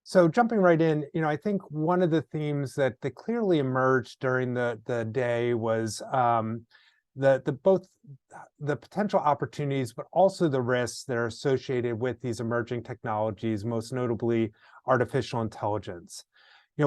So jumping right in, I think one of the themes that clearly emerged during the day was the both the potential opportunities, but also the risks that are associated with these emerging technologies, most notably artificial intelligence.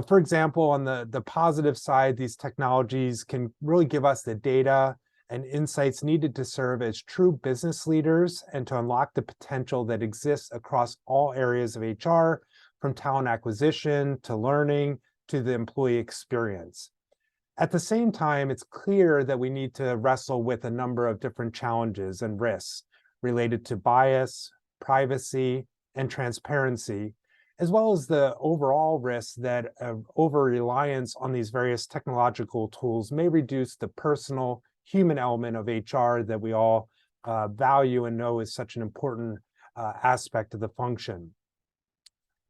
For example, on the positive side, these technologies can really give us the data and insights needed to serve as true business leaders and to unlock the potential that exists across all areas of HR, from talent acquisition to learning to the employee experience. At the same time, it's clear that we need to wrestle with a number of different challenges and risks related to bias, privacy, and transparency, as well as the overall risk that over-reliance on these various technological tools may reduce the personal human element of HR that we all value and know is such an important aspect of the function.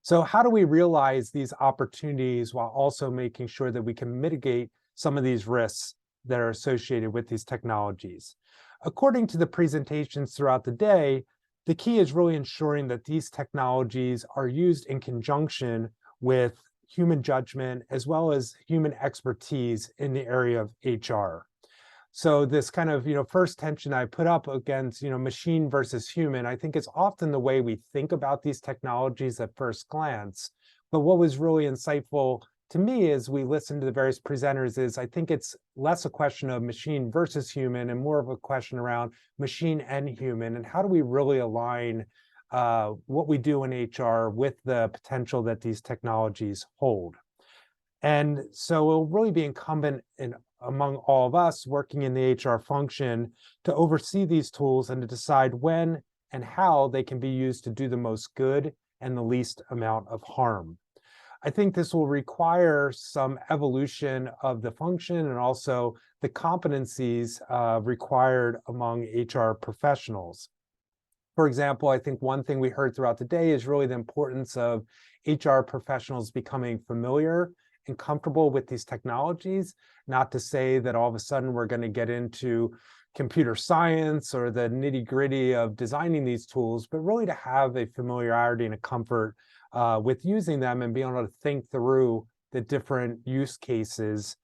So how do we realize these opportunities while also making sure that we can mitigate some of these risks that are associated with these technologies? According to the presentations throughout the day, the key is really ensuring that these technologies are used in conjunction with human judgment as well as human expertise in the area of HR. So this kind of, first tension I put up against, machine versus human, I think it's often the way we think about these technologies at first glance. But what was really insightful to me as we listened to the various presenters is I think it's less a question of machine versus human and more of a question around machine and human, and how do we really align what we do in HR with the potential that these technologies hold. And so it will really be incumbent among all of us working in the HR function to oversee these tools and to decide when and how they can be used to do the most good and the least amount of harm. I think this will require some evolution of the function and also the competencies required among HR professionals. For example, I think one thing we heard throughout the day is really the importance of HR professionals becoming familiar and comfortable with these technologies, not to say that all of a sudden we're going to get into computer science or the nitty-gritty of designing these tools, but really to have a familiarity and a comfort with using them and being able to think through the different use cases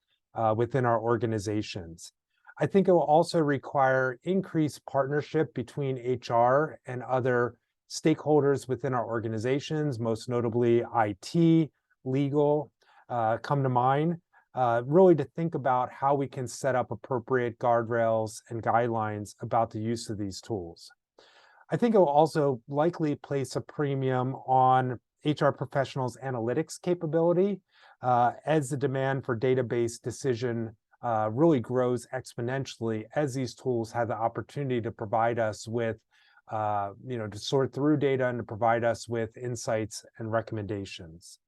within our organizations. I think it will also require increased partnership between HR and other stakeholders within our organizations, most notably IT, legal, come to mind, really to think about how we can set up appropriate guardrails and guidelines about the use of these tools. I think it will also likely place a premium on HR professionals' analytics capability as the demand for database decision really grows exponentially as these tools have the opportunity to provide us with, to sort through data and to provide us with insights and recommendations.